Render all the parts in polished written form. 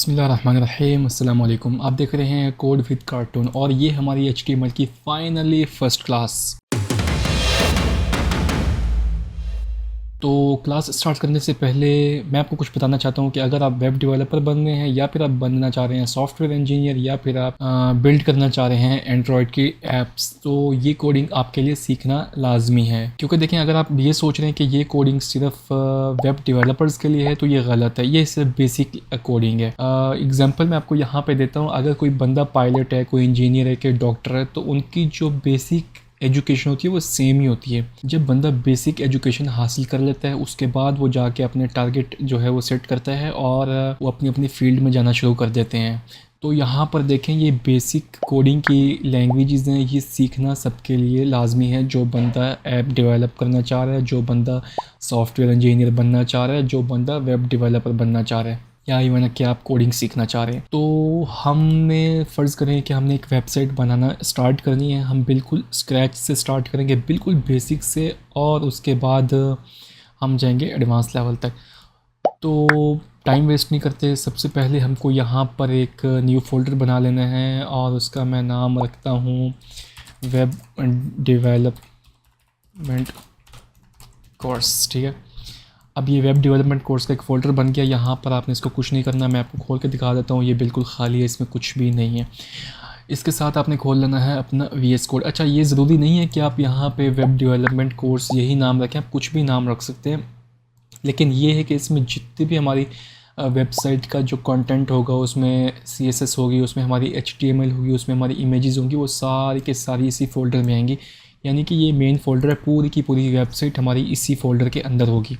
बिस्मिल्लाहिर्रहमानिर्रहीम अस्सलाम वालेकुम। आप देख रहे हैं कोड विद कार्टून और ये हमारी HTML की फाइनली फ़र्स्ट क्लास। तो क्लास स्टार्ट करने से पहले मैं आपको कुछ बताना चाहता हूँ कि अगर आप वेब डेवलपर बन रहे हैं या फिर आप बनना चाह रहे हैं सॉफ्टवेयर इंजीनियर या फिर आप बिल्ड करना चाह रहे हैं एंड्रॉयड की ऐप्स, तो ये कोडिंग आपके लिए सीखना लाजमी है। क्योंकि देखें, अगर आप ये सोच रहे हैं कि ये कोडिंग सिर्फ वेब डेवलपर्स के लिए है तो ये गलत है। ये सिर्फ बेसिक कोडिंग है। एग्जाम्पल मैं आपको यहाँ पे देता हूँ। अगर कोई बंदा पायलट है, कोई इंजीनियर है, कोई डॉक्टर है, तो उनकी जो बेसिक एजुकेशन होती है वो सेम ही होती है। जब बंदा बेसिक एजुकेशन हासिल कर लेता है उसके बाद वो जाके अपने टारगेट जो है वो सेट करता है और वो अपनी अपनी फील्ड में जाना शुरू कर देते हैं। तो यहाँ पर देखें, ये बेसिक कोडिंग की लैंग्वेजेस हैं, ये सीखना सबके लिए लाजमी है। जो बंदा ऐप डेवलप करना चाह रहा है, जो बंदा सॉफ्टवेयर इंजीनियर बनना चाह रहा है, जो बंदा वेब डेवलपर बनना चाह रहा है, या इवन कि आप कोडिंग सीखना चाह रहे हैं। तो हमने फ़र्ज़ करें कि हमने एक वेबसाइट बनाना स्टार्ट करनी है। हम बिल्कुल स्क्रैच से स्टार्ट करेंगे, बिल्कुल बेसिक से, और उसके बाद हम जाएंगे एडवांस लेवल तक। तो टाइम वेस्ट नहीं करते, सबसे पहले हमको यहाँ पर एक न्यू फोल्डर बना लेना है और उसका मैं नाम रखता हूँ वेब डेवलपमेंट कोर्स। ठीक है, अब ये वेब डेवलपमेंट कोर्स का एक फ़ोल्डर बन गया। यहाँ पर आपने इसको कुछ नहीं करना, मैं आपको खोल के दिखा देता हूँ। ये बिल्कुल खाली है, इसमें कुछ भी नहीं है। इसके साथ आपने खोल लेना है अपना VS कोड। अच्छा, ये ज़रूरी नहीं है कि आप यहाँ पे वेब डेवलपमेंट कोर्स यही नाम रखें, आप कुछ भी नाम रख सकते हैं। लेकिन ये है कि इसमें जितनी भी हमारी वेबसाइट का जो कंटेंट होगा, उसमें CSS होगी, उसमें हमारी HTML होगी, उसमें हमारी इमेजेस होंगी, वो सारी के सारी इसी फ़ोल्डर में आएंगी। यानी कि ये मेन फ़ोल्डर है, पूरी की पूरी वेबसाइट हमारी इसी फ़ोल्डर के अंदर होगी।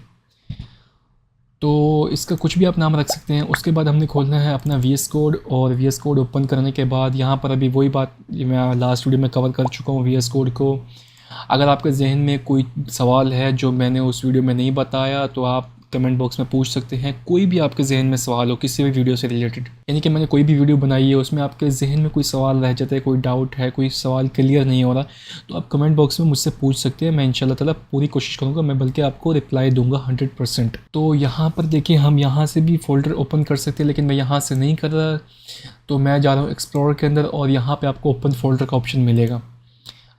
तो इसका कुछ भी आप नाम रख सकते हैं। उसके बाद हमने खोलना है अपना VS कोड, और VS कोड ओपन करने के बाद यहाँ पर अभी वही बात मैं लास्ट वीडियो में कवर कर चुका हूँ VS कोड को। अगर आपके जहन में कोई सवाल है जो मैंने उस वीडियो में नहीं बताया तो आप कमेंट बॉक्स में पूछ सकते हैं। कोई भी आपके जहन में सवाल हो किसी भी वीडियो से रिलेटेड, यानी कि मैंने कोई भी वीडियो बनाई है उसमें आपके जहन में कोई सवाल रह जाता है, कोई डाउट है, कोई सवाल क्लियर नहीं हो रहा, तो आप कमेंट बॉक्स में मुझसे पूछ सकते हैं। मैं इंशाल्लाह ताला पूरी कोशिश करूँगा, मैं बल्कि आपको रिप्लाई दूंगा 100%। तो यहाँ पर देखिए, हम यहाँ से भी फ़ोल्डर ओपन कर सकते हैं, लेकिन मैं यहाँ से नहीं कर रहा। तो मैं जा रहा हूँ एक्सप्लोरर के अंदर और यहाँ पर आपको ओपन फोल्डर का ऑप्शन मिलेगा।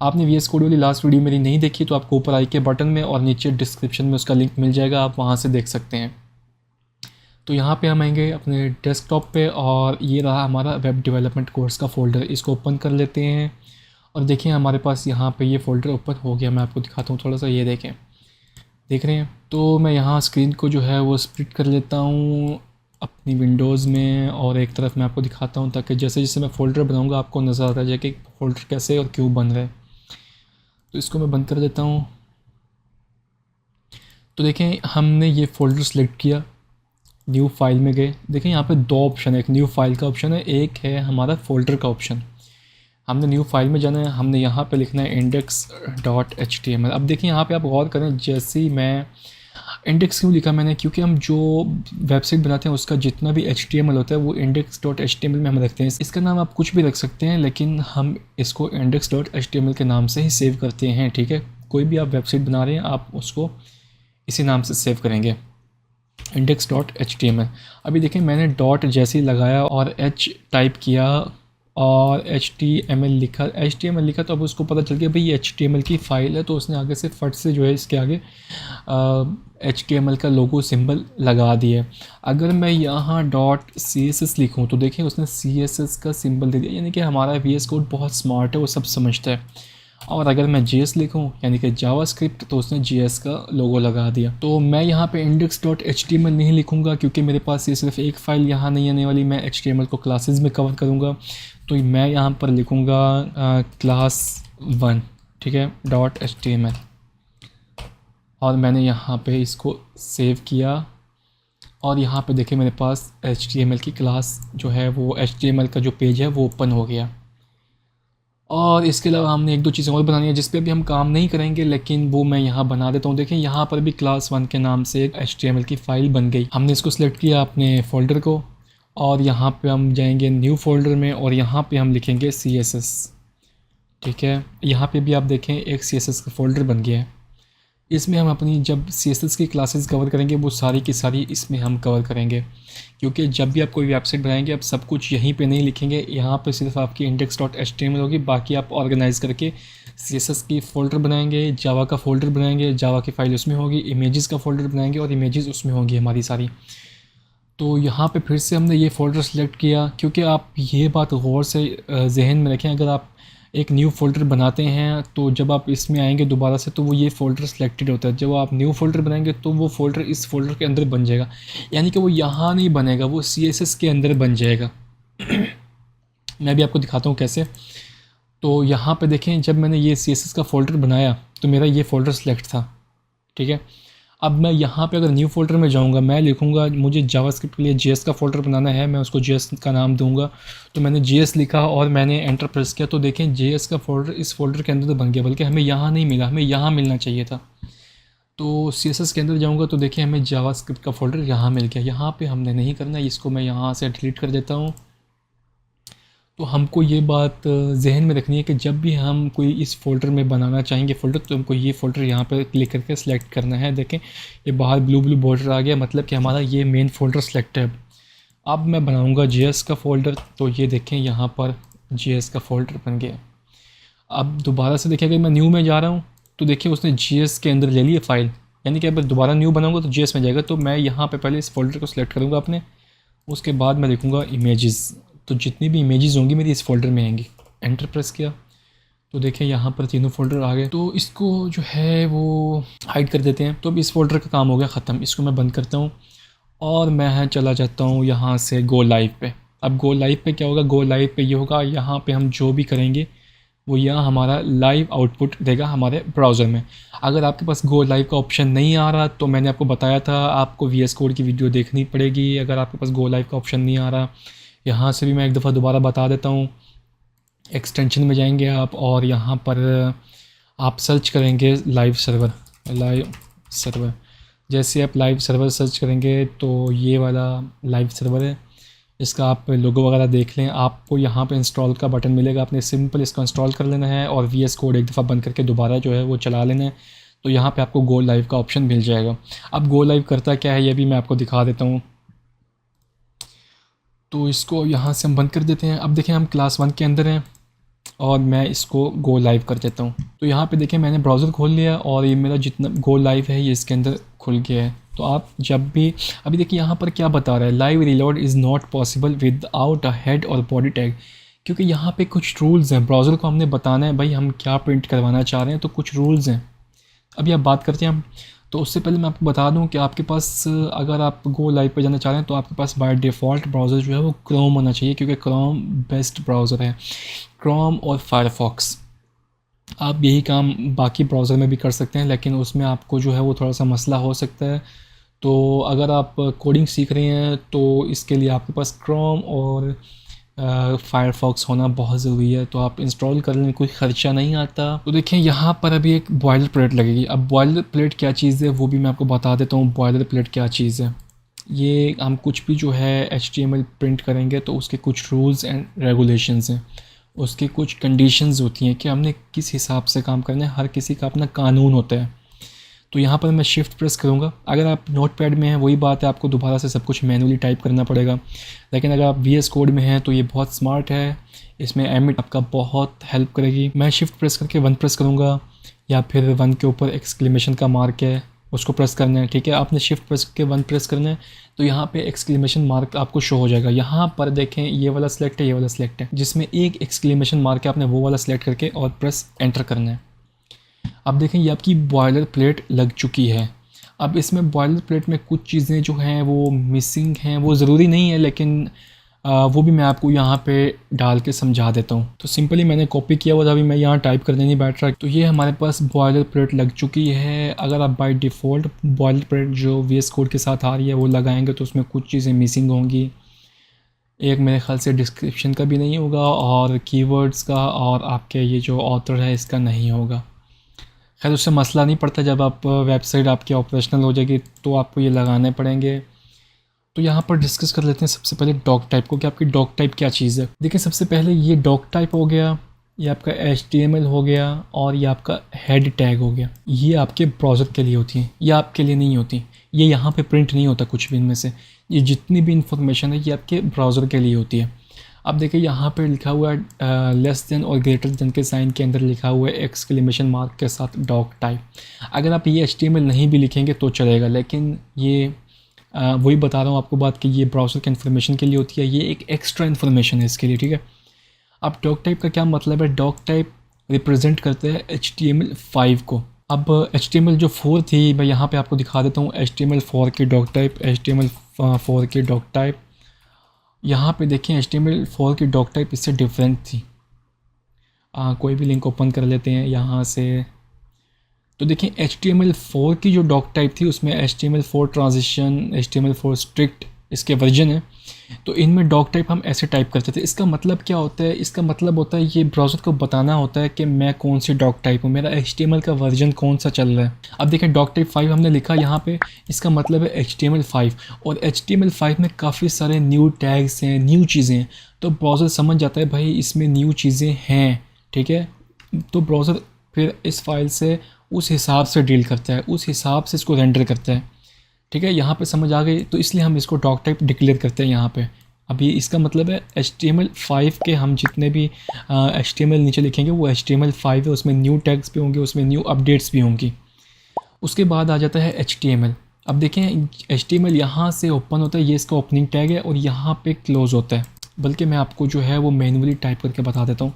आपने VS कोड वाली लास्ट वीडियो मेरी नहीं देखी तो आपको ऊपर आई के बटन में और नीचे डिस्क्रिप्शन में उसका लिंक मिल जाएगा, आप वहाँ से देख सकते हैं। तो यहाँ पे हम आएंगे अपने डेस्कटॉप पे और ये रहा हमारा वेब डेवलपमेंट कोर्स का फ़ोल्डर। इसको ओपन कर लेते हैं और देखिए हमारे पास यहाँ पे ये फ़ोल्डर ओपन हो गया। मैं आपको दिखाता हूँ थोड़ा सा, ये देखें, देख रहे हैं। तो मैं यहाँ स्क्रीन को जो है वो स्प्लिट कर लेता हूँ अपनी विंडोज़ में, और एक तरफ मैं आपको दिखाता हूँ ताकि जैसे जैसे मैं फ़ोल्डर बनाऊँगा आपको नज़र आता जाए कि फ़ोल्डर कैसे और क्यों बन रहा है। तो इसको मैं बंद कर देता हूँ। तो देखें, हमने ये फ़ोल्डर सेलेक्ट किया, न्यू फाइल में गए। देखें यहाँ पे दो ऑप्शन है, एक न्यू फाइल का ऑप्शन है, एक है हमारा फ़ोल्डर का ऑप्शन। हमने न्यू फाइल में जाना है, हमने यहाँ पे लिखना है index.html। अब देखिए यहाँ पे आप गौर करें, जैसे ही मैं इंडेक्स क्यों लिखा मैंने, क्योंकि हम जो वेबसाइट बनाते हैं उसका जितना भी HTML होता है वो index.html में हम रखते हैं। इसका नाम आप कुछ भी रख सकते हैं, लेकिन हम इसको index.html के नाम से ही सेव करते हैं। ठीक है, कोई भी आप वेबसाइट बना रहे हैं आप उसको इसी नाम से सेव करेंगे, index.html। अभी देखें, मैंने डॉट जैसे ही लगाया और H टाइप किया और HTML लिखा, तो अब उसको पता चल गया भाई ये HTML की फ़ाइल है। तो उसने आगे से फट से जो है इसके आगे HTML का लोगो सिंबल लगा दिया। अगर मैं यहाँ .css लिखूँ तो देखिए उसने CSS का सिंबल दे दिया, यानी कि हमारा VS कोड बहुत स्मार्ट है, वो सब समझता है। और अगर मैं JS लिखूँ यानी कि जावास्क्रिप्ट, तो उसने JS का लोगो लगा दिया। तो मैं यहाँ पे index.html नहीं लिखूँगा क्योंकि मेरे पास ये सिर्फ एक फ़ाइल यहाँ नहीं आने वाली, मैं HTML को क्लासेस में कवर करूँगा। तो मैं यहाँ पर लिखूँगा class1, ठीक है, .html, और मैंने यहाँ पे इसको सेव किया। और यहाँ पे देखिए मेरे पास HTML की क्लास जो है वो HTML का जो पेज है वो ओपन हो गया। और इसके अलावा हमने एक दो चीज़ें और बनानी है जिस पे अभी हम काम नहीं करेंगे, लेकिन वो मैं यहाँ बना देता हूँ। देखें यहाँ पर भी class1 के नाम से एक HTML की फ़ाइल बन गई। हमने इसको सिलेक्ट किया अपने फ़ोल्डर को, और यहाँ पे हम जाएंगे न्यू फोल्डर में और यहाँ पे हम लिखेंगे CSS। ठीक है, यहाँ पे भी आप देखें एक CSS का फ़ोल्डर बन गया है। इसमें हम अपनी जब CSS की क्लासेस कवर करेंगे वो सारी की सारी इसमें हम कवर करेंगे, क्योंकि जब भी आप कोई वेबसाइट बनाएंगे आप सब कुछ यहीं पे नहीं लिखेंगे, यहाँ पे सिर्फ आपकी index.html होगी, बाकी आप ऑर्गेनाइज करके CSS की फ़ोल्डर बनाएंगे, जावा का फ़ोल्डर बनाएंगे, जावा की फ़ाइल उसमें होगी, इमेजेस का फ़ोल्डर बनाएंगे और इमेजेस उसमें होंगी हमारी सारी। तो यहाँ पे फिर से हमने ये फ़ोल्डर सेलेक्ट किया, क्योंकि आप ये बात गौर से जहन में रखें, अगर आप एक न्यू फ़ोल्डर बनाते हैं तो जब आप इसमें आएंगे दोबारा से तो वो ये फ़ोल्डर सेलेक्टेड होता है, जब आप न्यू फ़ोल्डर बनाएंगे तो वो फ़ोल्डर इस फ़ोल्डर के अंदर बन जाएगा, यानी कि वो यहाँ नहीं बनेगा, वो CSS के अंदर बन जाएगा। मैं भी आपको दिखाता हूँ कैसे। तो यहाँ पे देखें, जब मैंने ये CSS का फ़ोल्डर बनाया तो मेरा ये फ़ोल्डर सेलेक्ट था, ठीक है। अब मैं यहाँ पे अगर न्यू फ़ोल्डर में जाऊँगा, मैं लिखूँगा मुझे जावास्क्रिप्ट के लिए JS का फ़ोल्डर बनाना है, मैं उसको JS का नाम दूँगा, तो मैंने JS लिखा और मैंने एंटर प्रेस किया, तो देखें JS का फ़ोल्डर इस फ़ोल्डर के अंदर तो बन गया, बल्कि हमें यहाँ नहीं मिला, हमें यहाँ मिलना चाहिए था। तो CSS के अंदर जाऊँगा तो देखिए हमें जावास्क्रिप्ट का फ़ोल्डर यहाँ मिल गया, यहाँ पर हमने नहीं करना, इसको मैं यहाँ से डिलीट कर देता हूँ। तो हमको ये बात जहन में रखनी है कि जब भी हम कोई इस फ़ोल्डर में बनाना चाहेंगे फ़ोल्डर, तो हमको ये फ़ोल्डर यहाँ पर क्लिक करके सिलेक्ट करना है। देखें ये बाहर ब्लू ब्लू बॉर्डर आ गया, मतलब कि हमारा ये मेन फ़ोल्डर सेलेक्ट है। अब मैं बनाऊँगा JS का फ़ोल्डर, तो ये देखें यहाँ पर JS का फ़ोल्डर बन गया। अब दोबारा से देखिए, अगर मैं न्यू में जा रहा हूँ तो देखिए उसने JS के अंदर ले ली फ़ाइल, यानी कि अगर दोबारा न्यू बनाऊँगा तो JS में जाएगा। तो मैं यहाँ पर पहले इस फ़ोल्डर को सिलेक्ट करूँगा अपने, उसके बाद मैं लिखूँगा इमेजेस, तो जितनी भी इमेजेस होंगी मेरी इस फ़ोल्डर में आएंगी। एंटर प्रेस किया तो देखिए यहाँ पर तीनों फ़ोल्डर आ गए। तो इसको जो है वो हाइड कर देते हैं। तो अब इस फ़ोल्डर का काम हो गया ख़त्म, इसको मैं बंद करता हूँ और मैं चला जाता हूँ यहाँ से गो लाइव पे। अब गो लाइव पे क्या होगा, गो लाइव पे ये होगा, यहाँ पे हम जो भी करेंगे वो यहाँ हमारा लाइव आउटपुट देगा हमारे ब्राउज़र में। अगर आपके पास गो लाइव का ऑप्शन नहीं आ रहा तो मैंने आपको बताया था आपको VS कोड की वीडियो देखनी पड़ेगी। अगर आपके पास गो लाइव का ऑप्शन नहीं आ रहा, यहाँ से भी मैं एक दफ़ा दोबारा बता देता हूँ। एक्सटेंशन में जाएंगे आप और यहाँ पर आप सर्च करेंगे लाइव सर्वर। जैसे आप लाइव सर्वर सर्च करेंगे तो ये वाला लाइव सर्वर है, इसका आप लोगो वगैरह देख लें। आपको यहाँ पे इंस्टॉल का बटन मिलेगा, आपने सिंपल इसको इंस्टॉल कर लेना है और VS कोड एक दफ़ा बंद करके दोबारा जो है वो चला लेना है। तो यहाँ पे आपको गो लाइव का ऑप्शन मिल जाएगा। अब गो लाइव करता क्या है ये भी मैं आपको दिखा देता हूँ। तो इसको यहाँ से हम बंद कर देते हैं। अब देखें हम क्लास 1 के अंदर हैं और मैं इसको गो लाइव कर देता हूँ। तो यहाँ पे देखें मैंने ब्राउज़र खोल लिया और ये मेरा जितना गो लाइव है ये इसके अंदर खुल गया है। तो आप जब भी अभी देखिए यहाँ पर क्या बता रहा है, live reload is not possible without a head और बॉडी टैग, क्योंकि यहाँ पे कुछ रूल्स हैं। ब्राउज़र को हमने बताना है भाई हम क्या प्रिंट करवाना चाह रहे हैं, तो कुछ रूल्स हैं। अभी आप बात करते हैं हम। तो उससे पहले मैं आपको बता दूं कि आपके पास अगर आप गो लाइव पे जाना चाह रहे हैं तो आपके पास बाय डिफ़ॉल्ट ब्राउज़र जो है वो क्रोम होना चाहिए, क्योंकि क्रोम बेस्ट ब्राउज़र है। क्रोम और फायरफॉक्स, आप यही काम बाकी ब्राउज़र में भी कर सकते हैं, लेकिन उसमें आपको जो है वो थोड़ा सा मसला हो सकता है। तो अगर आप कोडिंग सीख रहे हैं तो इसके लिए आपके पास क्रोम और फायरफॉक्स होना बहुत ज़रूरी है। तो आप इंस्टॉल कर लें, कोई ख़र्चा नहीं आता। तो देखें यहाँ पर अभी एक बॉयलर प्लेट लगेगी। अब बॉयलर प्लेट क्या चीज़ है वो भी मैं आपको बता देता हूँ। बॉयलर प्लेट क्या चीज़ है, ये हम कुछ भी जो है HTML प्रिंट करेंगे तो उसके कुछ रूल्स एंड रेगुलेशंस हैं, उसकी कुछ कंडीशंस होती हैं कि हमने किस हिसाब से काम करना है। हर किसी का अपना कानून होता है। तो यहाँ पर मैं शिफ्ट प्रेस करूँगा। अगर आप नोटपैड में हैं वही बात है, आपको दोबारा से सब कुछ मैनुअली टाइप करना पड़ेगा। लेकिन अगर आप VS कोड में हैं तो ये बहुत स्मार्ट है, इसमें एमिट आपका बहुत हेल्प करेगी। मैं शिफ्ट प्रेस करके 1 प्रेस करूँगा या फिर 1 के ऊपर एक्सक्लेमेशन का मार्क है उसको प्रेस करना है, ठीक है। आपने शिफ्ट प्रेस करके 1 प्रेस करना है तो यहाँ पे एक्सक्लेमेशन मार्क आपको शो हो जाएगा। यहाँ पर देखें ये वाला सिलेक्ट है, ये वाला सिलेक्ट है, जिसमें एक एक्सक्लेमेशन मार्क है, आपने वो वाला सिलेक्ट करके और प्रेस एंटर करना है। अब देखें ये आपकी बॉयलर प्लेट लग चुकी है। अब इसमें बॉयलर प्लेट में कुछ चीज़ें जो हैं वो मिसिंग हैं, वो ज़रूरी नहीं है, लेकिन वो भी मैं आपको यहाँ पे डाल के समझा देता हूँ। तो सिंपली मैंने कॉपी किया हुआ था, अभी मैं यहाँ टाइप करने नहीं बैठ रहा। तो ये हमारे पास बॉयलर प्लेट लग चुकी है। अगर आप बाय डिफ़ॉल्ट बॉयलर प्लेट जो VS कोड के साथ आ रही है वो लगाएंगे तो उसमें कुछ चीज़ें मिसिंग होंगी। एक मेरे ख्याल से डिस्क्रिप्शन का भी नहीं होगा और कीवर्ड्स का और आपके ये जो ऑथर है इसका नहीं होगा। खैर उससे मसला नहीं पड़ता, जब आप वेबसाइट आपकी ऑपरेशनल हो जाएगी तो आपको ये लगाने पड़ेंगे। तो यहाँ पर डिस्कस कर लेते हैं सबसे पहले डॉक टाइप को कि आपकी डॉक टाइप क्या चीज़ है। देखिए सबसे पहले ये डॉक टाइप हो गया, ये आपका HTML हो गया और ये आपका हेड टैग हो गया। ये आपके ब्राउज़र के लिए होती हैं, ये आपके लिए नहीं होती। ये यहाँ पे प्रिंट नहीं होता कुछ भी इनमें से। ये जितनी भी इंफॉर्मेशन है ये आपके ब्राउज़र के लिए होती है। अब देखिए यहाँ पे लिखा हुआ है लेस देन और ग्रेटर देन के साइन के अंदर लिखा हुआ है एक्सक्लेमेशन मार्क के साथ डॉक टाइप। अगर आप ये HTML नहीं भी लिखेंगे तो चलेगा, लेकिन ये वही बता रहा हूँ आपको बात कि ये ब्राउज़र के इन्फॉर्मेशन के लिए होती है, ये एक एक्स्ट्रा इन्फॉर्मेशन है इसके लिए, ठीक है। अब डॉक टाइप का क्या मतलब है? डॉक टाइप रिप्रेजेंट करते हैं HTML5 को। अब HTML जो 4 थी मैं यहाँ पे आपको दिखा देता हूँ। HTML4 की डॉक टाइप, HTML4 की डॉक टाइप, यहाँ पे देखें HTML4 की डॉक टाइप इससे डिफरेंट थी। कोई भी लिंक ओपन कर लेते हैं यहाँ से, तो देखें HTML4 की जो डॉक टाइप थी उसमें HTML4 ट्रांजिशन, HTML4 स्ट्रिक्ट इसके वर्जन है। तो इनमें डॉक टाइप हम ऐसे टाइप करते थे। इसका मतलब क्या होता है? इसका मतलब होता है ये ब्राउज़र को बताना होता है कि मैं कौन सी डॉक टाइप हूँ, मेरा HTML का वर्जन कौन सा चल रहा है। अब देखें डॉक टाइप 5 हमने लिखा यहाँ पे, इसका मतलब है HTML5, और HTML5 में काफ़ी सारे न्यू टैग्स हैं, न्यू चीज़ें हैं, तो ब्राउज़र समझ जाता है भाई इसमें न्यू चीज़ें हैं, ठीक है। तो ब्राउज़र फिर इस फाइल से उस हिसाब से डील करता है, उस हिसाब से इसको रेंडर करता है, ठीक है। यहाँ पे समझ आ गई? तो इसलिए हम इसको डॉक टाइप डिक्लेयर करते हैं यहाँ पे। अभी इसका मतलब है HTML5 के हम जितने भी HTML नीचे लिखेंगे वो HTML5 है, उसमें न्यू टैग्स भी होंगे, उसमें न्यू अपडेट्स भी होंगी। उसके बाद आ जाता है HTML। अब देखें HTML यहाँ से ओपन होता है, ये इसका ओपनिंग टैग है, और यहाँ पे क्लोज़ होता है। बल्कि मैं आपको जो है वो मैन्युअली टाइप करके बता देता हूँ।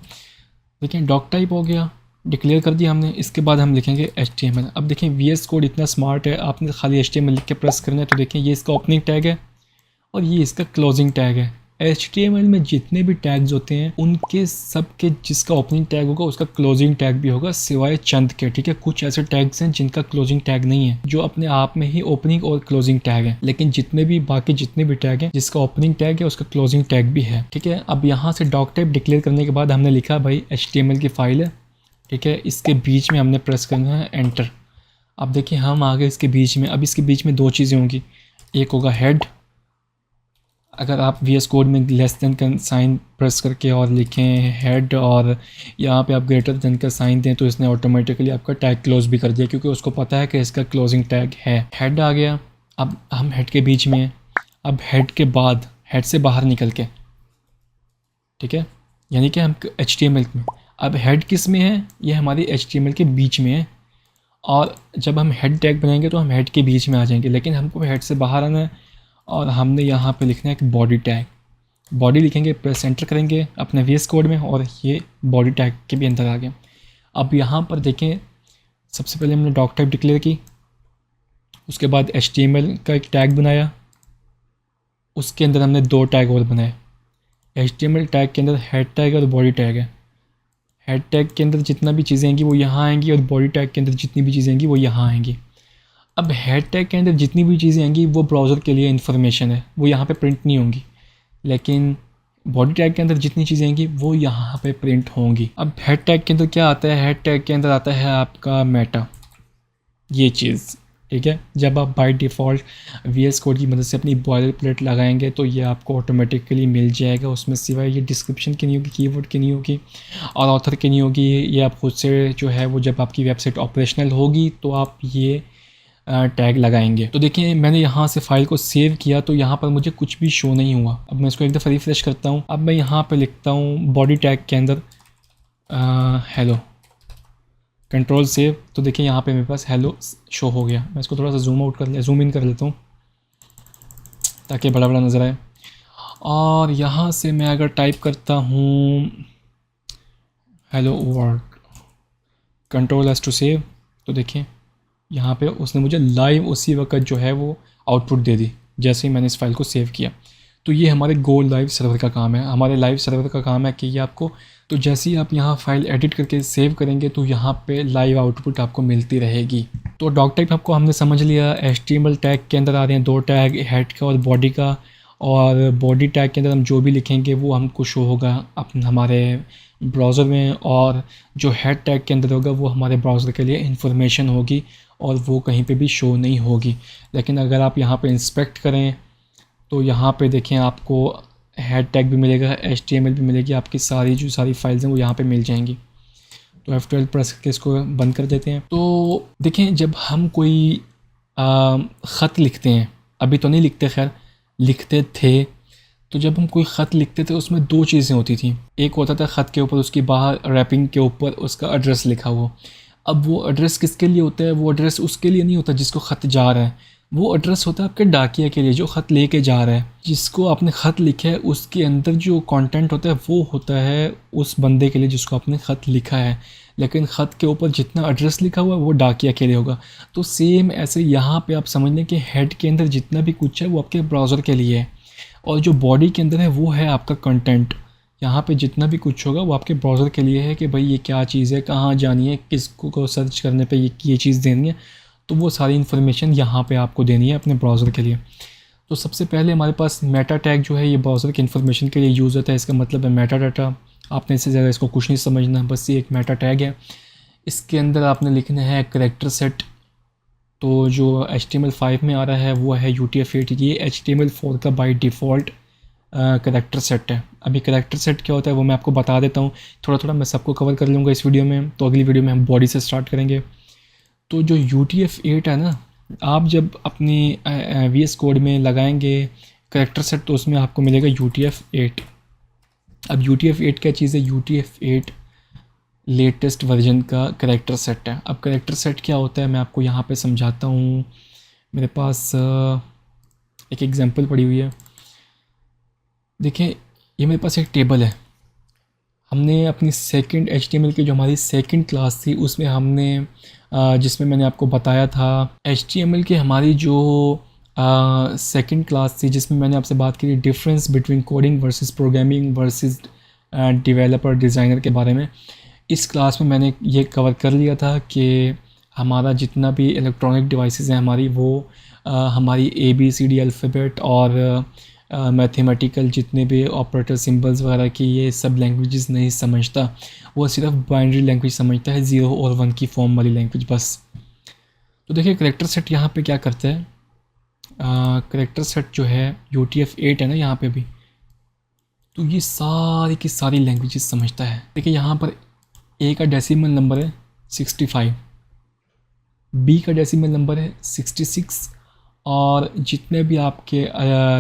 देखें डॉक टाइप हो गया, डिक्लेयर कर दिया हमने। इसके बाद हम लिखेंगे HTML। अब देखें VS कोड इतना स्मार्ट है, आपने खाली HTML लिख के प्रेस करना है। तो देखें ये इसका ओपनिंग टैग है और ये इसका क्लोजिंग टैग है। HTML में जितने भी टैग्स होते हैं उनके सब के जिसका ओपनिंग टैग होगा उसका क्लोजिंग टैग भी होगा, सिवाय चंद के, ठीक है। कुछ ऐसे टैग्स हैं जिनका क्लोजिंग टैग नहीं है, जो अपने आप में ही ओपनिंग और क्लोजिंग टैग है, लेकिन जितने भी बाकी जितने भी टैग हैं जिसका ओपनिंग टैग है उसका क्लोजिंग टैग भी है, ठीक है। अब यहाँ से डॉक टाइप डिक्लेयर करने के बाद हमने लिखा भाई HTML की फाइल है, ठीक है। इसके बीच में हमने प्रेस करना है एंटर। अब देखिए हम आ गए इसके बीच में। अब इसके बीच में दो चीज़ें होंगी, एक होगा हेड। अगर आप VS कोड में लेस देन का साइन प्रेस करके और लिखें हेड और यहाँ पे आप ग्रेटर देन का साइन दें तो इसने ऑटोमेटिकली आपका टैग क्लोज भी कर दिया, क्योंकि उसको पता है कि इसका क्लोजिंग टैग है। हेड आ गया। अब हम हेड के बीच में हैं। अब हेड के बाद हेड से बाहर निकल के, ठीक है, यानी कि हम HTML में। अब हेड किस में है? ये हमारी HTML के बीच में है, और जब हम हेड टैग बनाएंगे तो हम हेड के बीच में आ जाएंगे, लेकिन हमको हेड से बाहर आना है और हमने यहाँ पे लिखना है एक बॉडी टैग। बॉडी लिखेंगे, प्रेस एंटर करेंगे अपने VS कोड में, और ये बॉडी टैग के भी अंदर आ गया। अब यहाँ पर देखें सबसे पहले हमने डॉक टाइप डिक्लेयर की, उसके बाद HTML का एक टैग बनाया, उसके अंदर हमने दो टैग और बनाए। HTML टैग के अंदर हेड टैग और बॉडी टैग है। हेड टैग के अंदर जितना भी चीज़ें आएंगी वो यहाँ आएंगी, और बॉडी टैग के अंदर जितनी भी चीज़ें आएंगी वो यहाँ आएंगी। अब हेड टैग के अंदर जितनी भी चीज़ें आएंगी वो ब्राउज़र के लिए इन्फॉर्मेशन है, वो यहाँ पे प्रिंट नहीं होंगी, लेकिन बॉडी टैग के अंदर जितनी चीज़ें आएंगी वो यहाँ पे प्रिंट होंगी। अब हेड टैग के अंदर क्या आता है? हेड टैग के अंदर आता है आपका मेटा, ये चीज़, ठीक है। जब आप बाय डिफ़ॉल्ट VS कोड की मदद से अपनी बॉयलर प्लेट लगाएंगे तो ये आपको ऑटोमेटिकली मिल जाएगा। उसमें सिवाय ये डिस्क्रिप्शन की नहीं होगी, कीवर्ड की नहीं होगी, और ऑथर की नहीं होगी। ये आप खुद से जो है वो जब आपकी वेबसाइट ऑपरेशनल होगी तो आप ये टैग लगाएंगे। तो देखिए मैंने यहाँ से फाइल को सेव किया तो यहाँ पर मुझे कुछ भी शो नहीं हुआ। अब मैं इसको एक दफ़ा रिफ्रेश करता हूँ। अब मैं यहाँ पर लिखता हूँ बॉडी टैग के अंदर हेलो, कंट्रोल सेव, तो देखिए यहाँ पे मेरे पास हेलो शो हो गया। मैं इसको थोड़ा सा जूम इन कर लेता हूँ ताकि बड़ा बड़ा नज़र आए। और यहाँ से मैं अगर टाइप करता हूँ hello world, control S to save, तो देखिए यहाँ पे उसने मुझे लाइव उसी वक्त जो है वो आउटपुट दे दी जैसे ही मैंने इस फाइल को सेव किया। तो ये हमारे गो लाइव सर्वर का काम है, हमारे लाइव सर्वर का काम है कि ये आपको, तो जैसे ही आप यहाँ फाइल एडिट करके सेव करेंगे तो यहाँ पे लाइव आउटपुट आपको मिलती रहेगी। तो डॉक टाइप आपको हमने समझ लिया। HTML टैग के अंदर आ रहे हैं दो टैग, हेड का और बॉडी का, और बॉडी टैग के अंदर हम जो भी लिखेंगे वो हमको शो होगा हमारे ब्राउज़र में, और जो हेड टैग के अंदर होगा वो हमारे ब्राउज़र के लिए इन्फॉर्मेशन होगी और वो कहीं पे भी शो नहीं होगी। लेकिन अगर आप यहाँ पे इंस्पेक्ट करें तो यहाँ पे देखें आपको हेड टैग भी मिलेगा, HTML भी मिलेगी, आपकी सारी फाइल्स हैं वो यहाँ पे मिल जाएंगी। तो F12 प्रेस करके इसको बंद कर देते हैं। तो देखें, जब हम कोई ख़त लिखते हैं, अभी तो नहीं लिखते, खैर लिखते थे, तो जब हम कोई ख़त लिखते थे उसमें दो चीज़ें होती थी। एक होता था ख़त के ऊपर, उसकी बाहर रैपिंग के ऊपर उसका एड्रेस लिखा हुआ। अब वो एड्रेस किसके लिए होता है? वो एड्रेस उसके लिए नहीं होता जिसको ख़त जा रहा है, वो एड्रेस होता है आपके डाकिया के लिए जो ख़त लेके जा रहा है। जिसको आपने ख़त लिखा है उसके अंदर जो कंटेंट होता है वो होता है उस बंदे के लिए जिसको आपने ख़त लिखा है, लेकिन ख़त के ऊपर जितना एड्रेस लिखा हुआ है वो डाकिया के लिए होगा। तो सेम ऐसे यहाँ पे आप समझ लें कि हेड के अंदर जितना भी कुछ है वो आपके ब्राउज़र के लिए है, और जो बॉडी के अंदर है वो है आपका कंटेंट। यहाँ पे जितना भी कुछ होगा वो आपके ब्राउज़र के लिए है कि भाई ये क्या चीज़ है, कहाँ जानी है, किसको को सर्च करने पे ये चीज़ देनी है, तो वो सारी इन्फॉर्मेशन यहाँ पे आपको देनी है अपने ब्राउज़र के लिए। तो सबसे पहले हमारे पास मेटा टैग जो है ये ब्राउज़र की इन्फॉर्मेशन के लिए यूज़ होता है। इसका मतलब है मेटा डाटा। आपने इससे ज़्यादा इसको कुछ नहीं समझना, बस ये एक मेटा टैग है। इसके अंदर आपने लिखना है करैक्टर सेट। तो जो HTML5 में आ रहा है वो है UTF-8। ये HTML4 का बाय डिफ़ॉल्ट करैक्टर सेट है। अभी करैक्टर सेट क्या होता है वो मैं आपको बता देता हूँ, थोड़ा थोड़ा मैं सबको कवर कर लूँगा इस वीडियो में। तो अगली वीडियो में हम बॉडी से स्टार्ट करेंगे। तो जो UTF-8 है ना, आप जब अपनी VS कोड में लगाएंगे करैक्टर सेट तो उसमें आपको मिलेगा UTF-8। अब UTF-8 क्या चीज़ है? UTF-8 लेटेस्ट वर्जन का करैक्टर सेट है। अब करैक्टर सेट क्या होता है मैं आपको यहाँ पे समझाता हूँ। मेरे पास एक एग्जांपल पड़ी हुई है। देखें, ये मेरे पास एक टेबल है। हमने अपनी सेकंड HTML की जो हमारी सेकंड क्लास थी उसमें हमने जिसमें मैंने आपको बताया था HTML की हमारी जो सेकंड क्लास थी जिसमें मैंने आपसे बात की difference between coding versus programming versus developer designer के बारे में। इस क्लास में मैंने ये कवर कर लिया था कि हमारा जितना भी इलेक्ट्रॉनिक डिवाइसेस हैं हमारी वो हमारी ABCD अल्फ़ाबेट और मैथमेटिकल जितने भी ऑपरेटर सिंबल्स वगैरह की ये सब लैंग्वेजेस नहीं समझता, वो सिर्फ बाइनरी लैंग्वेज समझता है, 0 और 1 की फॉर्म वाली लैंग्वेज बस। तो देखिए करैक्टर सेट यहाँ पे क्या करता है। करैक्टर सेट जो है UTF-8 है ना यहाँ पे भी, तो ये सारी की सारी लैंग्वेजेस समझता है। देखिए यहाँ पर A का डेसिमल नंबर है 65, B का डेसिमल नंबर है 66, और जितने भी आपके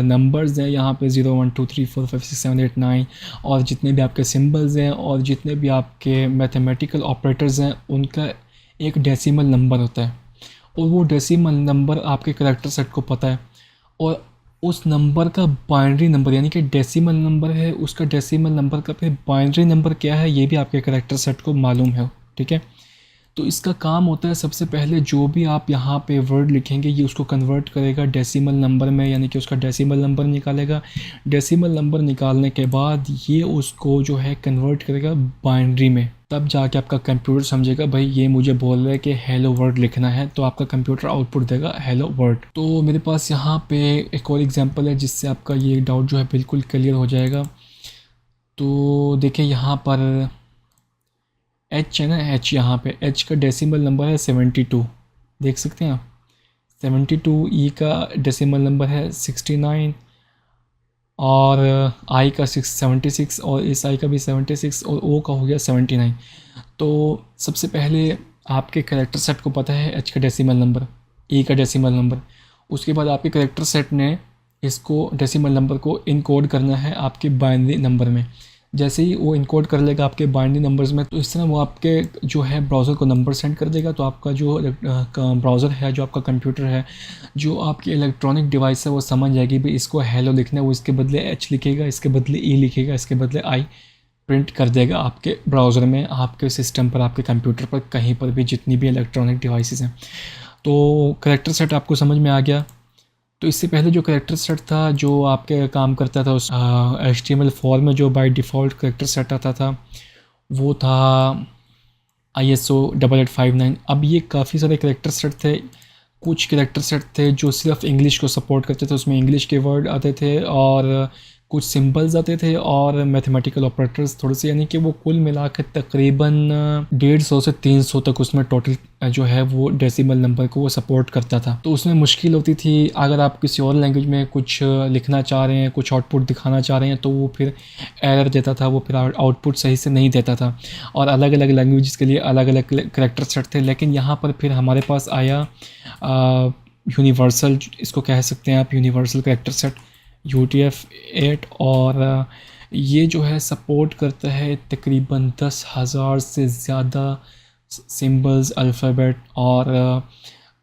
नंबर्स हैं यहाँ पे 0 1 2 3 4 5 6 7 8 9, और जितने भी आपके सिंबल्स हैं और जितने भी आपके मैथमेटिकल ऑपरेटर्स हैं उनका एक डेसिमल नंबर होता है, और वो डेसिमल नंबर आपके करैक्टर सेट को पता है। और उस नंबर का बाइनरी नंबर यानी कि डेसिमल नंबर है, उसका डेसिमल नंबर का फिर बाइनरी नंबर क्या है ये भी आपके करैक्टर सेट को मालूम है। ठीक है, तो इसका काम होता है सबसे पहले जो भी आप यहाँ पे वर्ड लिखेंगे ये उसको कन्वर्ट करेगा डेसिमल नंबर में, यानी कि उसका डेसिमल नंबर निकालेगा। डेसिमल नंबर निकालने के बाद ये उसको जो है कन्वर्ट करेगा बाइनरी में, तब जाके आपका कंप्यूटर समझेगा भाई ये मुझे बोल रहा है कि हेलो वर्ड लिखना है, तो आपका कंप्यूटर आउटपुट देगा हेलो वर्ड। तो मेरे पास यहाँ पे एक और एग्जांपल है जिससे आपका ये डाउट जो है बिल्कुल क्लियर हो जाएगा। तो देखिए यहाँ पर H है ना, H यहाँ पे H का डेसिमल नंबर है 72, देख सकते हैं आप 72। E का डेसिमल नंबर है 69, और I का 76, और इस I का भी 76, और O का हो गया 79। तो सबसे पहले आपके करैक्टर सेट को पता है H का डेसिमल नंबर, E का डेसिमल नंबर। उसके बाद आपके करैक्टर सेट ने इसको डेसिमल नंबर को इनकोड करना है आपके बाइनरी नंबर में। जैसे ही वो इनकोड कर लेगा आपके बाइनरी नंबर्स में, तो इस तरह वो आपके जो है ब्राउज़र को नंबर सेंड कर देगा। तो आपका जो ब्राउज़र है, जो आपका कंप्यूटर है, जो आपकी इलेक्ट्रॉनिक डिवाइस है, वो समझ जाएगी भाई इसको हेलो लिखना है, वो इसके बदले H लिखेगा, इसके बदले E लिखेगा, इसके बदले I प्रिंट कर देगा आपके ब्राउज़र में, आपके सिस्टम पर, आपके कंप्यूटर पर, कहीं पर भी जितनी भी इलेक्ट्रॉनिक डिवाइसेस हैं। तो करैक्टर सेट आपको समझ में आ गया। तो इससे पहले जो करैक्टर सेट था जो आपके काम करता था उस HTML4 में जो बाय डिफ़ॉल्ट करैक्टर सेट आता था वो था ISO 8859। अब ये काफ़ी सारे करैक्टर सेट थे। कुछ करैक्टर सेट थे जो सिर्फ इंग्लिश को सपोर्ट करते थे, उसमें इंग्लिश के वर्ड आते थे, और कुछ सिंबल्स आते थे और मैथमेटिकल ऑपरेटर्स थोड़े से, यानी कि वो कुल मिला के तकरीबन 150 से 300 तक उसमें टोटल जो है वो डेसिमल नंबर को वो सपोर्ट करता था। तो उसमें मुश्किल होती थी अगर आप किसी और लैंग्वेज में कुछ लिखना चाह रहे हैं, कुछ आउटपुट दिखाना चाह रहे हैं, तो वो फिर एरर देता था, वो फिर आउटपुट सही से नहीं देता था। और अलग अलग लैंग्वेज के लिए अलग अलग करेक्टर सेट थे। लेकिन यहाँ पर फिर हमारे पास आया यूनिवर्सल, इसको कह सकते हैं आप यूनिवर्सल करेक्टर सेट UTF-8, और ये जो है सपोर्ट करता है तकरीबन 10,000 से ज़्यादा सिंबल्स, अल्फ़ाबेट और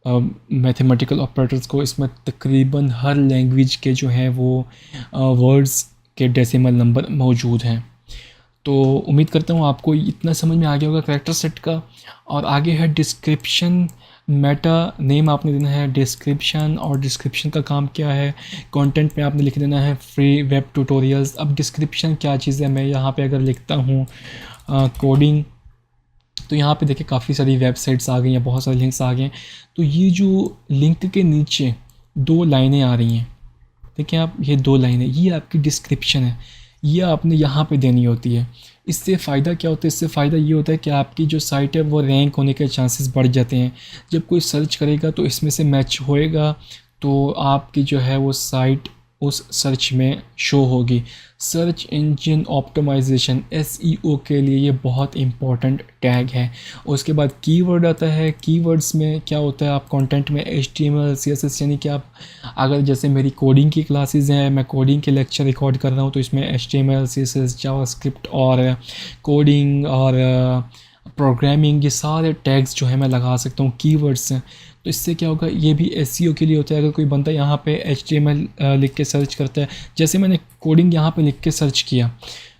मैथमेटिकल ऑपरेटर्स को। इसमें तकरीबन हर लैंग्वेज के जो है वो वर्ड्स के डेसिमल नंबर मौजूद हैं। तो उम्मीद करता हूँ आपको इतना समझ में आ गया होगा कैरेक्टर सेट का। और आगे है डिस्क्रिप्शन। मेटा नेम आपने देना है डिस्क्रिप्शन, और डिस्क्रिप्शन का काम क्या है, कंटेंट में आपने लिख देना है फ्री वेब ट्यूटोरियल्स। अब डिस्क्रिप्शन क्या चीज़ है, मैं यहाँ पे अगर लिखता हूँ कोडिंग, तो यहाँ पे देखिए काफ़ी सारी वेबसाइट्स आ गई हैं, बहुत सारे लिंक्स आ गए हैं। तो ये जो लिंक के नीचे 2 लाइनें आ रही हैं, देखिए आप, ये 2 लाइनें, ये आपकी डिस्क्रिप्शन है, ये आपने यहाँ पे देनी होती है। इससे फ़ायदा क्या होता है, इससे फ़ायदा ये होता है कि आपकी जो साइट है वो रैंक होने के चांसेस बढ़ जाते हैं। जब कोई सर्च करेगा तो इसमें से मैच होएगा, तो आपकी जो है वो साइट उस सर्च में शो होगी। सर्च इंजन ऑप्टिमाइजेशन SEO के लिए ये बहुत इंपॉर्टेंट टैग है। उसके बाद कीवर्ड आता है। कीवर्ड्स में क्या होता है, आप कंटेंट में HTML CSS, यानी कि आप अगर जैसे मेरी कोडिंग की क्लासेस हैं, मैं कोडिंग के लेक्चर रिकॉर्ड कर रहा हूँ, तो इसमें HTML CSS जावास्क्रिप्ट और कोडिंग और प्रोग्रामिंग, ये सारे टैग्स जो है मैं लगा सकता हूँ, कीवर्ड्स हैं। तो इससे क्या होगा, ये भी SEO के लिए होता है। अगर कोई बंदा यहाँ पे HTML लिख के सर्च करता है, जैसे मैंने कोडिंग यहाँ पे लिख के सर्च किया,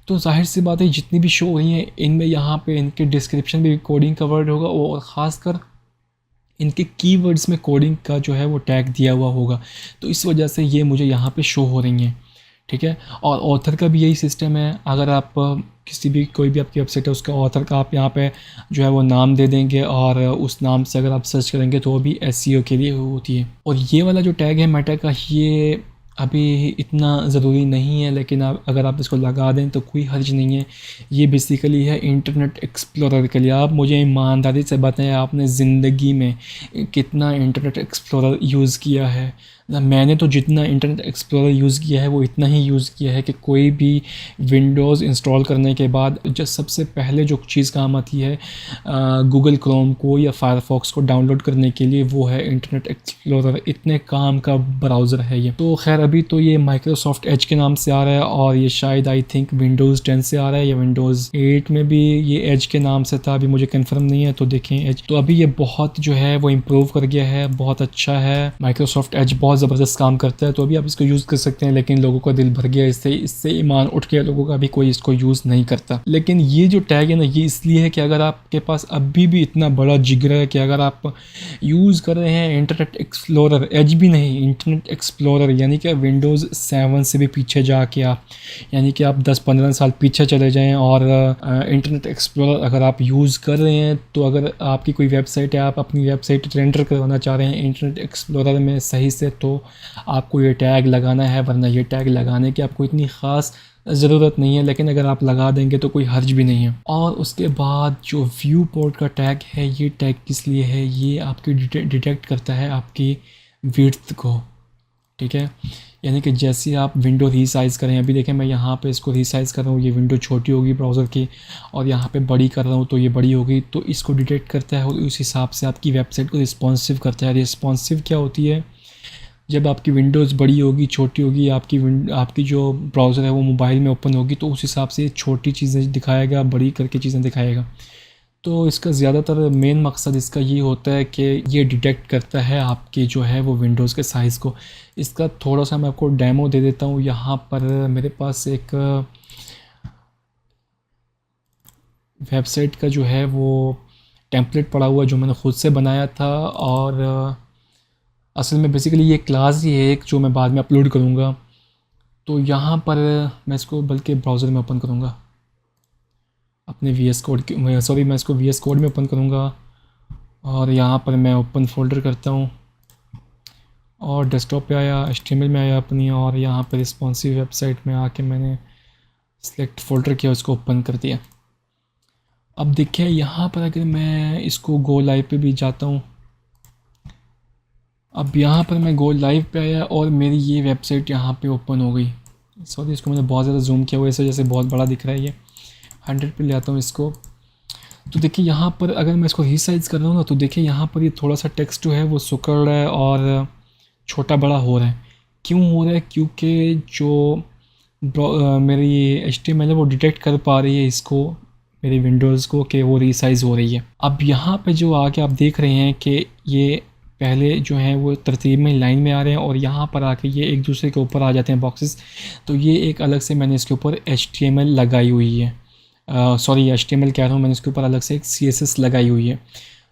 तो जाहिर सी बात है जितनी भी शो हो रही हैं इनमें यहाँ पे इनके डिस्क्रिप्शन में भी कोडिंग का वर्ड होगा, और ख़ासकर इनके कीवर्ड्स में कोडिंग का जो है वो टैग दिया हुआ होगा। तो इस वजह से ये मुझे यहाँ पे शो हो रही हैं, ठीक है। और ऑथर का भी यही सिस्टम है। अगर आप किसी भी कोई भी आपकी वेबसाइट है, उसका ऑथर का आप यहाँ पे जो है वो नाम दे देंगे, और उस नाम से अगर आप सर्च करेंगे तो वो भी SEO के लिए होती है। और ये वाला जो टैग है मेटा का, ये अभी इतना ज़रूरी नहीं है, लेकिन आप अगर आप इसको लगा दें तो कोई हर्ज नहीं है। ये बेसिकली है इंटरनेट एक्सप्लोरर के लिए। आप मुझे ईमानदारी से बताएं, आपने ज़िंदगी में कितना इंटरनेट एक्सप्लोरर यूज़ किया है? मैंने तो जितना इंटरनेट एक्सप्लोरर यूज़ किया है वो इतना ही यूज़ किया है कि कोई भी विंडोज़ इंस्टॉल करने के बाद जो सबसे पहले जो चीज़ काम आती है गूगल क्रोम को या फायरफॉक्स को डाउनलोड करने के लिए, वो है इंटरनेट एक्सप्लोरर। इतने काम का ब्राउज़र है ये। तो खैर अभी तो ये माइक्रोसॉफ्ट एज के नाम से आ रहा है, और ये शायद आई थिंक विंडोज़ 10 से आ रहा है, या विंडोज़ 8 में भी ये एज के नाम से था, अभी मुझे कन्फर्म नहीं है। तो देखें एज, तो अभी ये बहुत जो है वो इम्प्रूव कर गया है, बहुत अच्छा है। माइक्रोसॉफ्ट एज बहुत ज़बरदस्त काम करता है, तो अभी आप इसको यूज़ कर सकते हैं। लेकिन लोगों का दिल भर गया इससे ईमान उठ गया लोगों का, अभी कोई इसको यूज़ नहीं करता। लेकिन ये जो टैग है ना, ये इसलिए है कि अगर आपके पास अभी भी इतना बड़ा जिगर है कि अगर आप यूज़ कर रहे हैं इंटरनेट एक्सप्लोरर, एज भी नहीं, इंटरनेट एक्सप्लोरर, यानी कि विंडोज़ 7 से भी पीछे जाके आप, यानी कि आप 10-15 साल पीछे चले जाएँ, और इंटरनेट एक्सप्लोरर अगर आप यूज़ कर रहे हैं, तो अगर आपकी कोई वेबसाइट है, आप अपनी वेबसाइट रेंडर करवाना चाह रहे हैं इंटरनेट एक्सप्लोरर में सही से, तो आपको ये टैग लगाना है। वरना ये टैग लगाने की आपको इतनी ख़ास ज़रूरत नहीं है, लेकिन अगर आप लगा देंगे तो कोई हर्ज भी नहीं है। और उसके बाद जो व्यू पोर्ट का टैग है, ये टैग किस लिए है, ये आपकी डिटेक्ट करता है आपकी विड्थ को, ठीक है। यानी कि जैसे आप विंडो रीसाइज़ करें, अभी देखें मैं यहाँ पे इसको रीसाइज़ कर रहा हूँ, ये विंडो छोटी होगी ब्राउज़र की, और यहाँ पे बड़ी कर रहा हूँ तो ये बड़ी होगी। तो इसको डिटेक्ट करता है और उस हिसाब से आपकी वेबसाइट को रिस्पॉन्सिव करता है। रिस्पॉन्सिव क्या होती है, जब आपकी विंडोज़ बड़ी होगी, छोटी होगी, आपकी जो ब्राउज़र है वो मोबाइल में ओपन होगी, तो उस हिसाब से छोटी चीज़ें दिखाएगा, बड़ी करके चीज़ें दिखाएगा। तो इसका ज़्यादातर मेन मकसद इसका ये होता है कि ये डिटेक्ट करता है आपके जो है वो विंडोज़ के साइज़ को। इसका थोड़ा सा मैं आपको डेमो दे देता हूँ। यहाँ पर मेरे पास एक वेबसाइट का जो है वो टेम्पलेट पड़ा हुआ, जो मैंने ख़ुद से बनाया था, और असल में बेसिकली ये क्लास ही है एक, जो मैं बाद में अपलोड करूँगा। तो यहाँ पर मैं इसको बल्कि ब्राउज़र में ओपन करूँगा, अपने VS कोड के, मैं इसको VS कोड में ओपन करूँगा, और यहाँ पर मैं ओपन फोल्डर करता हूँ, और डेस्कटॉप पे आया, HTML में आया अपनी, और यहाँ पे रिस्पॉन्सिव वेबसाइट में आके मैंने सेलेक्ट फ़ोल्डर किया, उसको ओपन कर दिया। अब देखिए यहाँ पर अगर मैं इसको गो लाइव पे भी जाता हूँ, अब यहाँ पर मैं गो लाइव पे आया और मेरी ये वेबसाइट यहाँ पे ओपन हो गई। सॉरी, इसको मैंने बहुत ज़्यादा जूम किया हुआ है, इस वजह से बहुत बड़ा दिख रहा है ये। 100 पे ले आता हूँ इसको। तो देखिए यहाँ पर अगर मैं इसको रीसाइज़ कर रहा हूँ ना, तो देखिए यहाँ पर ये थोड़ा सा टेक्स्ट जो है वो सिकुड़ रहा है और छोटा बड़ा हो रहा है। क्यों हो रहा है? क्योंकि जो मेरी HTML है वो डिटेक्ट कर पा रही है इसको, मेरी विंडोज़ को, कि वो रीसाइज़ हो रही है। अब यहाँ पे जो आके आप देख रहे हैं कि ये पहले जो हैं वो तरतीब में लाइन में आ रहे हैं और यहाँ पर आके ये एक दूसरे के ऊपर आ जाते हैं बॉक्सेस। तो ये एक अलग से मैंने इसके ऊपर HTML लगाई हुई है, सॉरी HTML कह रहा हूँ, मैंने इसके ऊपर अलग से एक CSS लगाई हुई है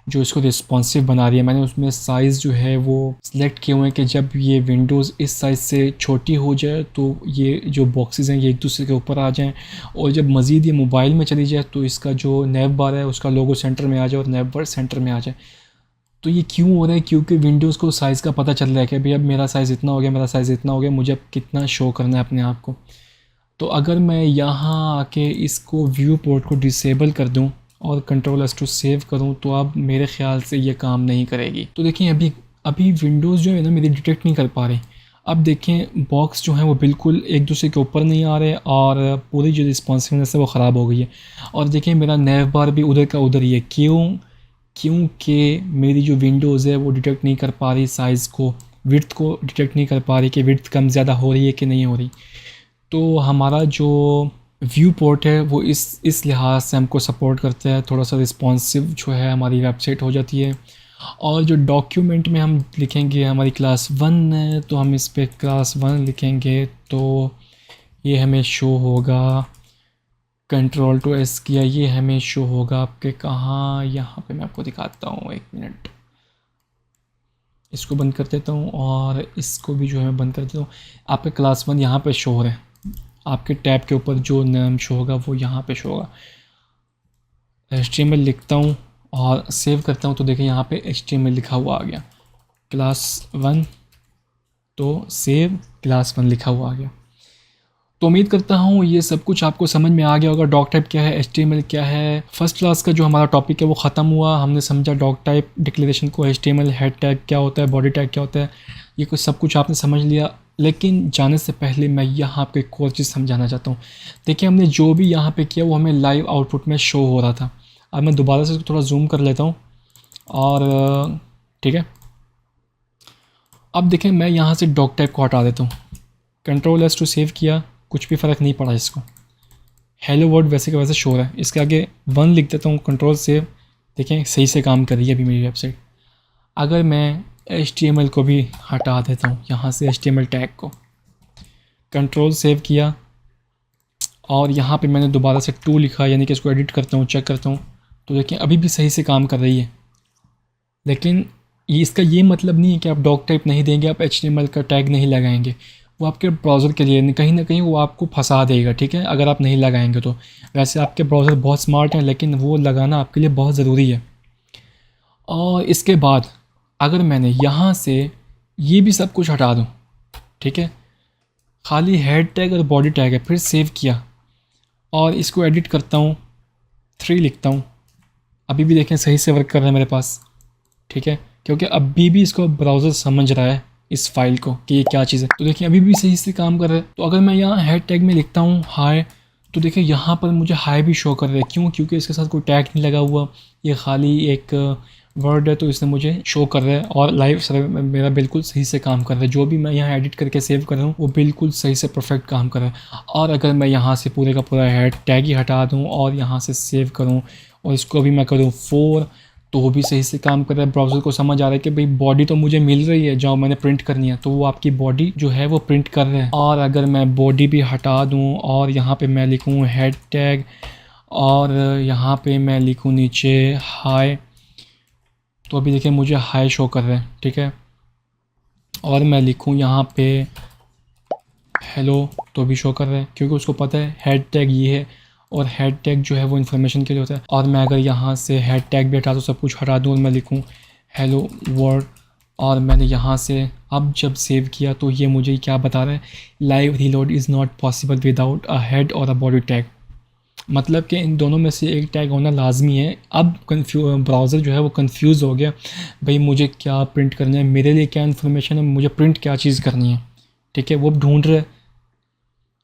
जो इसको रिस्पॉन्सिव बना रही है। मैंने उसमें साइज़ जो है वो सिलेक्ट किए हुए हैं कि जब ये विंडोज़ इस साइज़ से छोटी हो जाए तो ये जो बॉक्सेस हैं ये एक दूसरे के ऊपर आ जाएं, और जब मज़ीद ये मोबाइल में चली जाए तो इसका जो नेव बार है उसका लोगो सेंटर में आ जाए और नेव बार सेंटर में आ जाए। तो ये क्यों हो रहा है? क्योंकि विंडोज़ को साइज़ का पता चल रहा है कि भाई अब मेरा साइज़ इतना हो गया, मेरा साइज़ इतना हो गया, मुझे अब कितना शो करना है अपने आप को। तो अगर मैं यहाँ आके इसको व्यू पोर्ट को डिसेबल कर दूँ और Ctrl+S टू सेव करूँ तो अब मेरे ख़्याल से ये काम नहीं करेगी। तो देखिए अभी विंडोज़ जो है ना मेरी डिटेक्ट नहीं कर पा रही। अब देखें बॉक्स जो है वो बिल्कुल एक दूसरे के ऊपर नहीं आ रहे और पूरी जो रिस्पॉन्सिवनेस है वो ख़राब हो गई है। और देखिए मेरा नेव बार भी उधर का उधर ही है। क्योंकि मेरी जो विंडोज़ है वो डिटेक्ट नहीं कर पा रही साइज़ को, विड्थ को डिटेक्ट नहीं कर पा रही कि विड्थ कम ज़्यादा हो रही है कि नहीं हो रही। तो हमारा जो व्यू पोर्ट है वो इस लिहाज से हमको सपोर्ट करता है, थोड़ा सा रिस्पॉन्सिव जो है हमारी वेबसाइट हो जाती है। और जो डॉक्यूमेंट में हम लिखेंगे हमारी क्लास 1 है तो हम इस पर क्लास 1 लिखेंगे तो ये हमें शो होगा। Ctrl+S किया, ये हमें शो होगा आपके कहाँ, यहाँ पे मैं आपको दिखाता हूँ, 1 मिनट, इसको बंद कर देता हूँ और इसको भी जो है बंद कर देता हूँ। आपके क्लास 1 यहाँ पे शो हो रहा है, आपके टैब के ऊपर जो नाम शो होगा वो यहाँ पे शो होगा। HTML लिखता हूँ और सेव करता हूँ तो देखिए यहाँ पे HTML लिखा हुआ आ गया, क्लास 1, तो सेव क्लास 1 लिखा हुआ आ गया। तो उम्मीद करता हूँ ये सब कुछ आपको समझ में आ गया होगा। डॉक टाइप क्या है, HTML क्या है। फर्स्ट क्लास का जो हमारा टॉपिक है वो ख़त्म हुआ, हमने समझा डॉक टाइप डिक्लेरेशन को, HTML हेड टैग क्या होता है, बॉडी टैग क्या होता है, ये कुछ सब कुछ आपने समझ लिया। लेकिन जाने से पहले मैं यहाँ आपको एक और चीज़ समझाना चाहता हूँ। देखिए हमने जो भी यहाँ पे किया वो हमें लाइव आउटपुट में शो हो रहा था। अब मैं दोबारा से थोड़ा जूम कर लेता हूँ और ठीक है, अब देखें मैं यहाँ से डॉक टाइप को हटा देता हूँ, Ctrl+S टू सेव किया, कुछ भी फ़र्क नहीं पड़ा इसको। हेलो वर्ड वैसे के वैसे शो है, इसके आगे 1 लिख देता हूँ, Ctrl सेव, देखें सही से काम कर रही है अभी मेरी वेबसाइट। अगर मैं HTML को भी हटा देता हूँ यहाँ से, HTML टैग को, Ctrl सेव किया और यहाँ पे मैंने दोबारा से 2 लिखा, यानी कि इसको एडिट करता हूँ, चेक करता हूँ तो देखें अभी भी सही से काम कर रही है। लेकिन इसका ये मतलब नहीं है कि आप डॉक टाइप नहीं देंगे, आप HTML का टैग नहीं लगाएंगे, वो आपके ब्राउज़र के लिए कहीं ना कहीं वो आपको फंसा देगा, ठीक है, अगर आप नहीं लगाएंगे तो। वैसे आपके ब्राउज़र बहुत स्मार्ट हैं लेकिन वो लगाना आपके लिए बहुत ज़रूरी है। और इसके बाद अगर मैंने यहाँ से ये भी सब कुछ हटा दूँ, ठीक है, खाली हेड टैग और बॉडी टैग है, फिर सेव किया और इसको एडिट करता हूँ, 3 लिखता हूँ, अभी भी देखें सही से वर्क कर रहा है मेरे पास, ठीक है, क्योंकि अभी भी इसको ब्राउज़र समझ रहा है इस फाइल को कि ये क्या चीज़ है। तो देखिए अभी भी सही से काम कर रहा है। तो अगर मैं यहाँ हेड टैग में लिखता हूँ हाय, तो देखिए यहाँ पर मुझे हाय भी शो कर रहा है। क्यों? क्योंकि इसके साथ कोई टैग नहीं लगा हुआ, ये खाली एक वर्ड है तो इसने मुझे शो कर रहा है और लाइव सर्वर मेरा बिल्कुल सही से काम कर रहा है। जो भी मैं यहाँ एडिट करके सेव कर रहा हूँ वो बिल्कुल सही से परफेक्ट काम कर रहा है। और अगर मैं यहाँ से पूरे का पूरा हेड टैग ही हटा दूँ और यहाँ से सेव करूँ और इसको भी मैं करूँ 4, तो वो भी सही से काम कर रहा है। ब्राउज़र को समझ आ रहा है कि भाई बॉडी तो मुझे मिल रही है, जो मैंने प्रिंट करनी है, तो वो आपकी बॉडी जो है वो प्रिंट कर रहे हैं। और अगर मैं बॉडी भी हटा दूं और यहाँ पे मैं लिखूँ हेड टैग और यहाँ पे मैं लिखूँ नीचे हाय, तो अभी देखिए मुझे हाय शो कर रहे हैं, ठीक है। और मैं लिखूँ यहाँ पे हेलो, तो भी शो कर रहे हैं, क्योंकि उसको पता है हेड टैग ये है और हेड टैग जो है वो इन्फॉर्मेशन के लिए होता है। और मैं अगर यहाँ से हेड टैग भी हटा दूँ, सब कुछ हटा दूँ और मैं लिखूँ हेलो वर्ल्ड और मैंने यहाँ से अब जब सेव किया तो ये मुझे क्या बता रहा है, live reload is not possible without a head और अ बॉडी टैग। मतलब कि इन दोनों में से एक टैग होना लाजमी है। अब ब्राउज़र जो है वो कंफ्यूज हो गया, भाई मुझे क्या प्रिंट करना है, मेरे लिए क्या इन्फॉर्मेशन है, मुझे प्रिंट क्या चीज़ करनी है। ठीक है, वो ढूंढ रहे,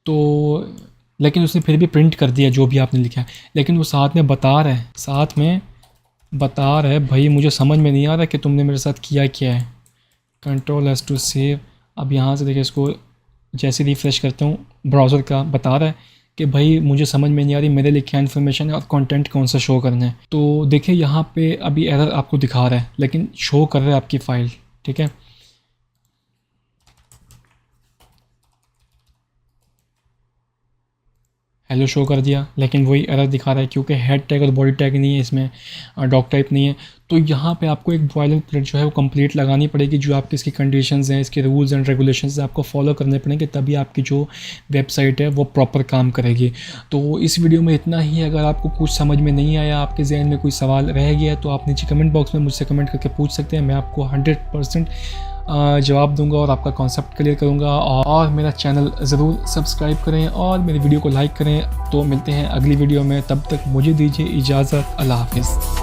तो लेकिन उसने फिर भी प्रिंट कर दिया जो भी आपने लिखा है। लेकिन वो साथ में बता रहा है भाई मुझे समझ में नहीं आ रहा कि तुमने मेरे साथ किया क्या है। Control S to save. अब यहाँ से देखिए, इसको जैसे रिफ़्रेश करता हूँ, ब्राउज़र का बता रहा है कि भाई मुझे समझ में नहीं आ रही मेरे लिए क्या इन्फॉर्मेशन है और कंटेंट कौन सा शो करना है। तो देखिए यहाँ पे अभी एरर आपको दिखा रहा है लेकिन शो कर रहा है आपकी फ़ाइल। ठीक है, हेलो शो कर दिया, लेकिन वही एरर दिखा रहा है क्योंकि हेड टैग और बॉडी टैग नहीं है इसमें, डॉक टाइप नहीं है। तो यहाँ पे आपको एक बॉयलर प्लेट जो है वो कंप्लीट लगानी पड़ेगी, जो आपकी इसकी कंडीशंस हैं, इसके रूल्स एंड रेगुलेशंस आपको फॉलो करने पड़ेंगे, तभी आपकी जो वेबसाइट है वो प्रॉपर काम करेगी। तो इस वीडियो में इतना ही। अगर आपको कुछ समझ में नहीं आया, आपके जहन में कोई सवाल रह गया तो आप नीचे कमेंट बॉक्स में मुझसे कमेंट करके पूछ सकते हैं। मैं आपको 100% जवाब दूंगा और आपका कॉन्सेप्ट क्लियर करूंगा। और मेरा चैनल ज़रूर सब्सक्राइब करें और मेरी वीडियो को लाइक करें। तो मिलते हैं अगली वीडियो में, तब तक मुझे दीजिए इजाज़त। अल्लाह हाफ़िज़।